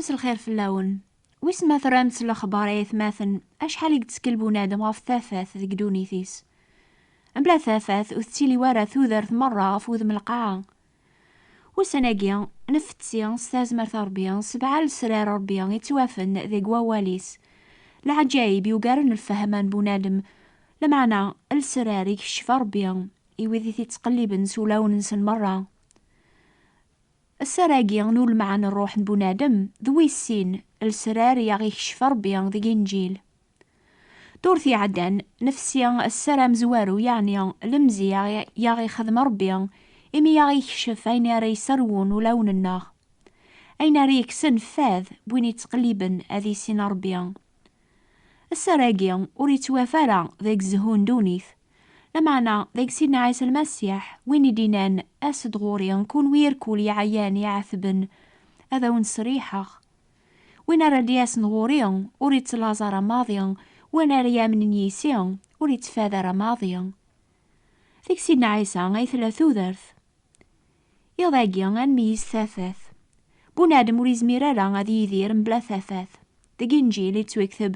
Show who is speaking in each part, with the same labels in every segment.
Speaker 1: مس الخير في اللون. ويس ما ثرامت الأخبار يثماثن أشحال يتسكل بنادم غف ثاثاث ذيك دونيثيس بلا ثاثاث وثتيلي ورا ثوذرث مرة غف وذم القاعة. وسناقيا نفتسيا ستازمر ربيا 7 لسرار ربيا يتوافن ذيك وواليس العجايب يوقارن الفهمان بنادم لمعنى السرار يكشف ربيا يوذي تقليبن سولاون نسن مرة. السراقيا نول معن الروح بنادم ذوي السين السرار يغيكشف ربيا ذي إنجيل دورثي عدن نفسيا السرام زوارو يعني المزي يغي خدم ربيا إمي يغيكشف أين ري سرون ولون الناغ أين ريك سن فاذ بويني تقليبا أذي سين ربيا. السراقيا وريت وافارا ذيك زهون دونيث لمعنى ذيك سيدنا عيسى المسيح وين دينان أسد غوريا نكون ويركول يعيان يعثبن هذا ونصريحة وين رادياس نغوريا وريت لازارا ماضيا وين ريا من نيسيا وريت فاذر ماضيا. ذيك سيدنا عيسى غيثلا ثوذرث يضاقيا غنميز ثاثاث بنادم وريزميرا غادي يدير مبلا ثاثاث ذيك إنجيل يتوكتب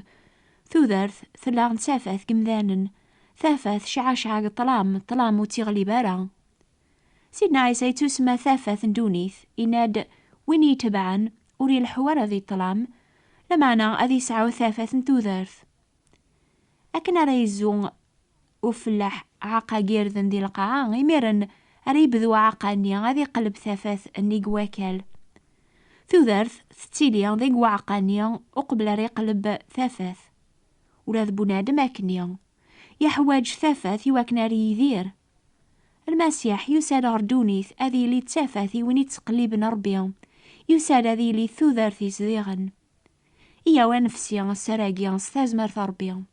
Speaker 1: ثوذرث ثلاغ ثاثاث كمذانن ثاثاث شعا طلام وتيغلي بارا. سيدنا عيسى يتسمى ثاثاث دونيث إناد وين يتبعن وري الحوار ذي طلام لمعنى أذي سعو ثاثاث ثوذرث أكن ريزون وفلاح عاقا جيرذن ذي القاعة يميرن ريبذو عاقانيا غادي قلب ثاثاث النيق واكال ثوذرث ثتيليا ذيق وعقانيا أقبل ريقلب ثاثاث ولا بنادم أكنيا يحواج ثاثاث يواكنا ريذير. المسيح يساد غردونيث أذي لي تسافاثي وين يتقليب نربيا يساد أذي لي ثوذرثي زديغن إيا ونفسيا السراقيا ستازمر ثربيا.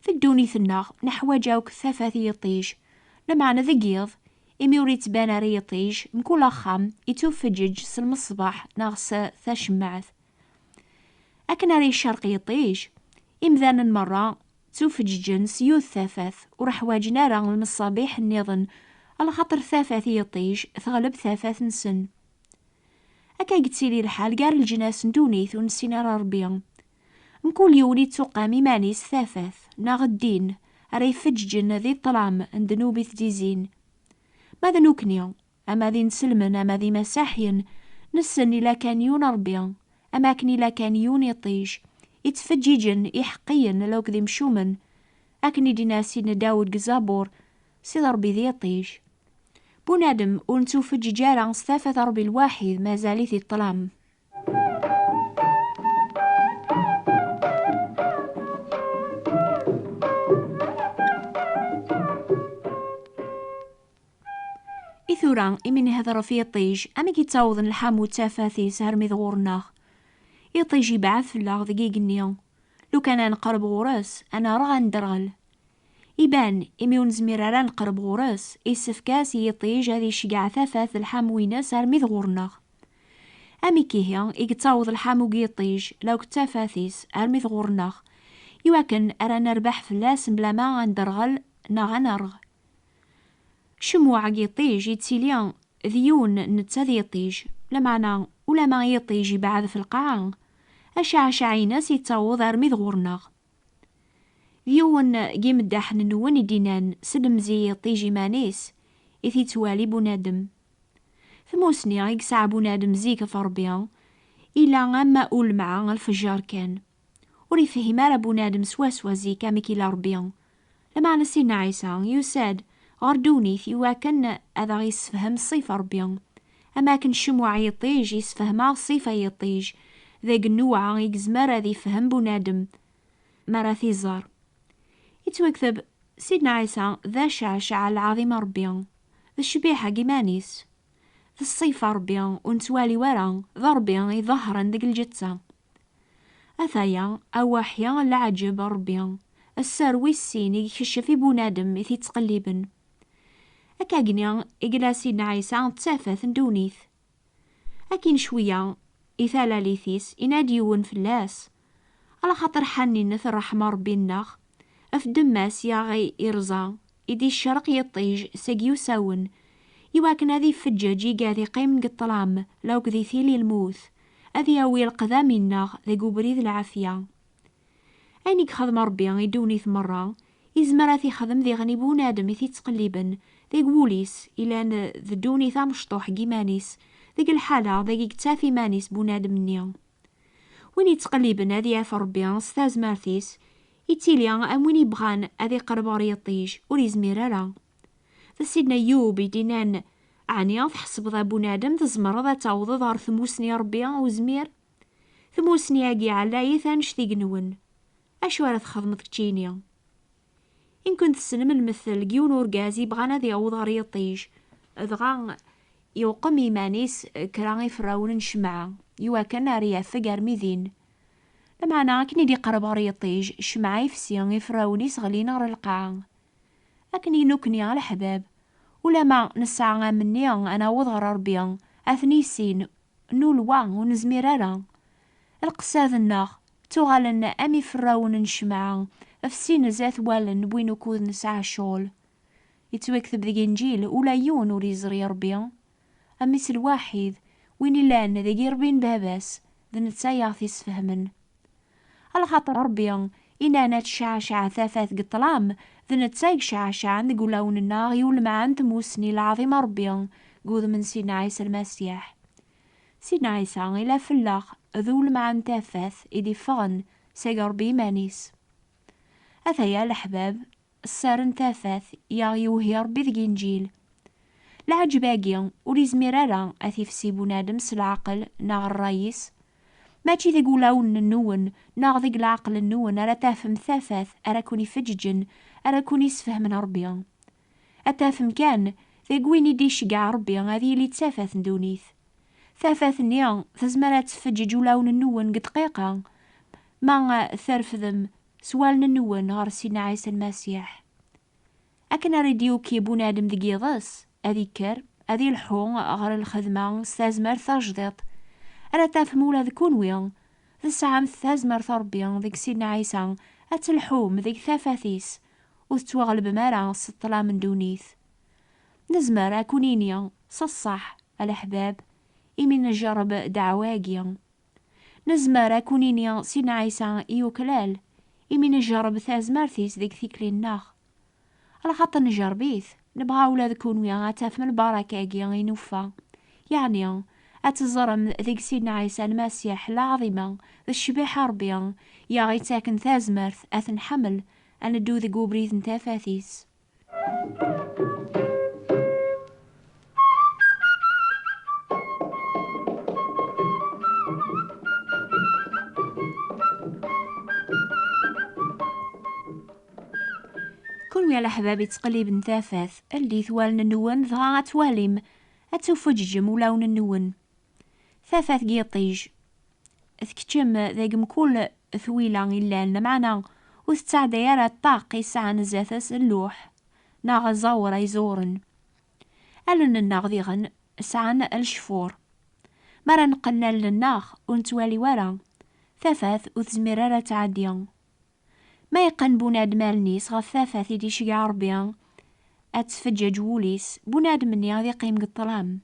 Speaker 1: في الدونيث الناغ نحواجاوك ثاثاثي يطيج لمعنى ذقيض إمي وريت بانا ريطيج مكل أخام يتوفجج سلم الصباح ناغس ثاشمعث أكنا ري الشرق يطيج إمذان المرة توفججن سيوث ثاثاث ورح واجنا رغم المصابيح النظن على خاطر ثاثاث يطيج تغلب ثاثاث نسن. أكا قتيلي الحال قار الجناس ندونيث ونسينا ربيا مكل يولي تسوقامي مانيس ثاثاث ناغ الدين ري فججن ذي الطلام اندنوبي ثديزين ماذا نوكنيا أما ذي نسلمن أما ذي مساحين نسن إلا كان يون ربيا أما كني لا كان يون يطيج يتفجيجن يحقين لو كذي مشومن أكني دينا سيدنا داود قزابور سيد ربي ذي يطيج بنادم ونتو فجيجارا ستافة ربي الواحد ما زالي ذي الطلام. إثوران إمني هذا في يطيج أمي كيتاوضن الحامو تافاثي سهر مذغورناغ يطيج يبعث في اللاغ دقيق النيو لو كان نقرب غراس أنا راه ندرغل يبان إمي ونزمير راه نقرب غراس يسفكاس يطيج هذي شقع ثاثاث الحاموينة سهر مذغورناغ أمي كيهيا يكتاوض الحامو يطيج لو كتافاثيس أرمي ذغورناغ يواكن أرا نربح في اللاس بلا ما ندرغل نرغ شموع يطيج يتسيليان ذيون نتاذي يطيج لمعنى ولا ما يطيج يبعث في القاعة أشع عيناس يتاوض أرمي ذغورناغ ذيون قيمداح ننون يدينان سلمزي يطيجي مانيس إثي توالي بنادم ثموسني يقسع بنادم زيك فربيا إلا أما أول معا الفجار كان وري فهم على بنادم سواسوا زيكا ميكيلا ربيا لمعنى سيدنا عيسى يساد غردوني ثيوا كان هذا يسفهم الصيف ربيا أما كان شموع يطيج يسفهما الصيفة يطيج ذاك النوع يقزمر ذي فهم بنادم مراثي زار يتوكتب سيدنا عيسى ذا شعشع العظيم ربيا ذا الشبيحة قيمانيس ذا الصيفة ربيا ونتوالي ورا ذا ربيا يظهرن ذاك الجتة أثايا أوحيا العجب ربيا السروي السين يكشف بنادم يثي تقليبن أكاقنيا إقلا سيدنا عيسى تسافث ندونيث أكين شوية إثالا ليثيس إناديون فلاس على خاطر حنين في الرحمة ربي الناغ أفدماس ياغي إرزا إدي الشرق يطيج ساقيو ساون يواكن هذي فجاجي قاذي قيم قطلام لو كذي ثيلي الموث أذ ياوي القدامنا ذي قبريد العافية. أين يخدم ربي يدوني مرة يزمر يخدم ذي غني بونادم تقليبا ذي قوليس إلى أن ذدوني مشطوح كيمانيس ذيك الحالة ذيك تافي مانيس بونادم نيا. وين يتقلبن هذي يعرف ربي ستاز مارثيس يتيليان أموين يبغان هذي قربار يطيج وريزمير راه. سيدنا يوب يدينان عنيا تحسب ذا بونادم تزمر ذا تعوض ظهر ثموسني ربي وزمير ثموسني ياقي على ثانش ذي قنون أشو راه تخدم تكتينيا. إن كنت تسلم المثل جيون ورقازي بغانا ذي عوض يطيج ذغا يوقم يمانيس كراغي فراون نشمعة يوا كان ريا فقر ميذين لمعنا كني دي قرب ريطيج شمعة يفسيان يفراوني صغلين غير القاعة أكني نوكني على حباب ولا ما نسعى مني أنا وضغر ربيا أثني سين نولوا ونزميرارا القساذ الناغ توغالن أمي فراون نشمعة أفسين زات والن بوينو كود نسعى شول يتوكتب ذي إنجيل ولا يون وريزري ربيا أميس الواحد وين لان ذي ربين باباس ذي نتسايا تيسفهمن على خاطر ربيا إنا نتشعشع ثاثات قطلام ذي نتسايق شعشع ذي قلاون الناغ يولمعان تموسني العظيم ربيا قوذ من سيدنا عيسى المسيح. سيدنا عيسى إلا فلاغ ذو المعان تافاث إدي فغن سيقر بيمانيس أثيا الأحباب السارن تافاث يوهي ربي ذي إنجيل العجباقي وريزميرارا أثيفسي بنادم العقل ناغ الرئيس ماشي ذي قولاون النون ناغ ذي العقل النون أرا تافهم ثافاث أرا كوني فججن أرا كوني سفهم ربيا أتافهم كان ذي قويني ديش قاع ربيا هذه اللي تافاث ندونيث ثافاث نيا تزمرات تفجج ولاون النون قد دقيقة ما ثرف ذم سوالن النون غار سيدنا عيسى المسيح أكن ريديو كي بنادم ذي قيضاس أذيكر أذي الحو غير الخدمة ستازمر ثاجدط أنا تافهم ولا ذكون ويا ذي ساعة ثازمر ثربيا ذيك سيدنا عيسى أتلحوم ذيك ثافاثيس وتتوغلب مارا سطلا من دونيث نزمر أكونينيا صصح الأحباب إمي نجرب دعواقيا نزمر أكونينيا سيدنا عيسى إيوكلال إمي نجرب ثازمرثيس ذيك ثيكلين ناخ على خاطر نجربيث نبغى ولاد كونويا أتاف من البركة كي نوفا يعني أتزرم ذيك سيدنا عيسى المسيح العظيمة ذي الشبيحة ربيا يا غي تاكن ثازمرث أثن حمل أنا دو ذي قوبريث نتافاثيس. كونويا الأحباب تقليب نتافاث اللي ثوالن النون ذا تواليم أتوفججم ولاون النون ثافاث قيطيج ثكتشم ذاقم كل ثويلة إلا معنا وتتعديار الطاق يسعى نزاثس اللوح ناغ زاورا يزورن ألن الناغ ذيغن سعان الشفور مرا نقلنا للناغ ونتوالي ورا ثافاث وتزميرارا تعديان ما يقن بناد مالنيس غا ثافاث يدي شقع ربيان أتفجج ووليس بناد مني غادي قيم قطلام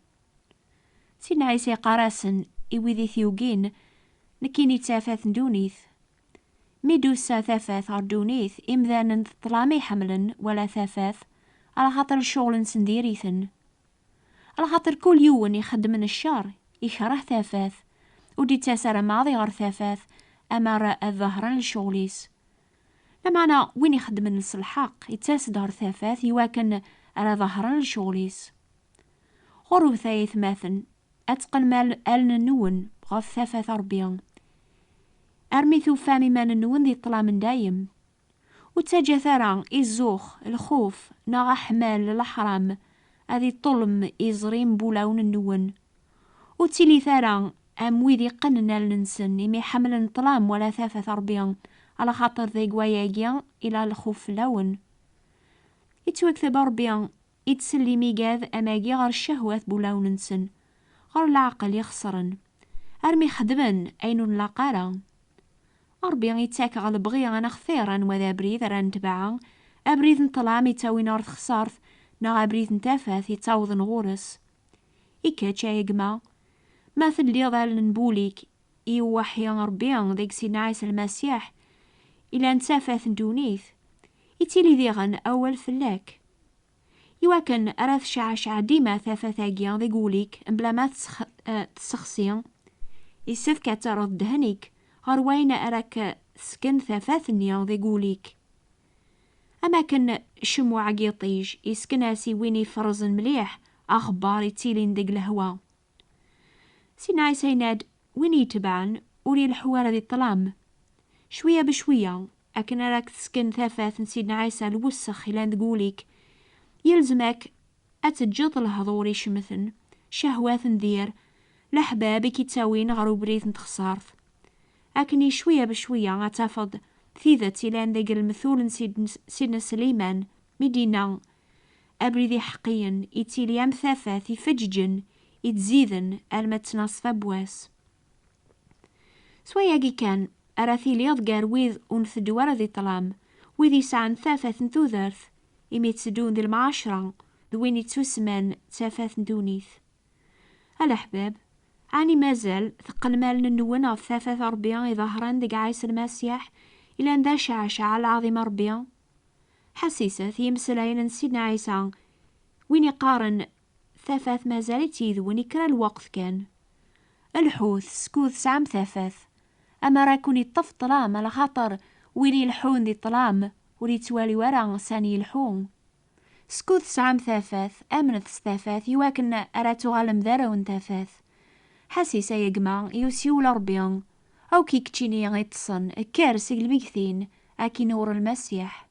Speaker 1: سيدنا عيسى قراسن إويذي ثيوقين نكيني تافاث ندونيث ميدوسا ثافاث غردونيث إمذان طلامي حملن ولا ثافاث على خاطر الشغل نسنديريثن على خاطر كل يوم يخدم من الشر يكره ثافاث ودي تاسر ماضي غير ثافاث أمر الظهران لشغليس لمعنا وين يخدم نص الحق يتاس دار ثافاث يواكن على ظهران لشغليس غرو ثايث ماثن أتقن مال ألن النون غاف ثافاث ربيان أرمي ثوفامي مان النون ذي طلا من دايم وتاجا ثرا الزوخ الخوف ناغا حمال الأحرام أذي طلم إزريم بولاون النون وتيلي ثرا أمويدي قننا لنسن إمي حمل طلام ولا ثافاث ربيان على خاطر ذي قواياقيا إلى الخوف لون يتوكثب ربيان يتسلي ميقاذ أماقي غير الشهوات بولاون نسن غير العقل يخسرن أرمي خدمن أين لاقارا ربيان يتاك غال بغيا أنا خثيرا وذا بريد ران تبعا أبريد نطلام يتاوي نار خسارث نا أبريد نتافاث يتاوض نغورس إكا تشايقما ما ثلي ظل نبوليك يوحي ربي ديك سيدنا عيسى المسيح إلا نتافات دونيث يتيلي ديغن أول فلاك. يواكن أراث شعشع ديما ثافاثاقيا ذي قوليك بلا ما تسخسي يسفك ترد دهنيك غروين أراك سكن ثافاثنيا ذي قوليك. أما كان شموع قيطيج يسكناسي وين يفرزن مليح أخبار يتيلين ديق الهوا. سيدنا عيسى يناد وين يتبعن وري الحوار ذي الظلام شوية بشوية. أكن راك تسكن ثافاث سيدنا عيسى الوسخ إلا تقوليك يلزمك أتجض الهضور يشمثن شهوات ندير لحبابك يتساوين غرو بريث نتخسارث. أكني شوية بشوية أتفض ثيذتي لان ديق المثول سيدنا سليمان مدينة أبريذي حقيا يتيليام ثافاث يفججن يتزيذن المتناصفة بواس. سوياقي كان أراثي ليض قارويذ ونثدوار ذي طلام وذي سعن ثافاث نثوذرث يميتسدون ذي المعاشرة ذوين يتسوسمان ثافاث دونيث. الأحباب عني مازال ثقل مالنا نونا في ثافاث ربيان يظهران ديق عيسى المسيح إلا ندار شعشع العظيم ربيان حسيسة يمسلاين سيدنا عيسى وين يقارن ثافاث مازال تيذون يكرا الوقت كان الحوث سكوث سعم ثافاث. أما راكوني الطف طلام على خاطر ويلي يلحون ذي الطلام ولي توالي ورا ساني يلحون سكوث سعم ثافاث أمنث ثافاث يواكن أراتو غالم ذارون ثافاث حسيسة يقما يوسيو لربيان أو كي كتشيني يتصن كارس المكثين أكي نور المسيح.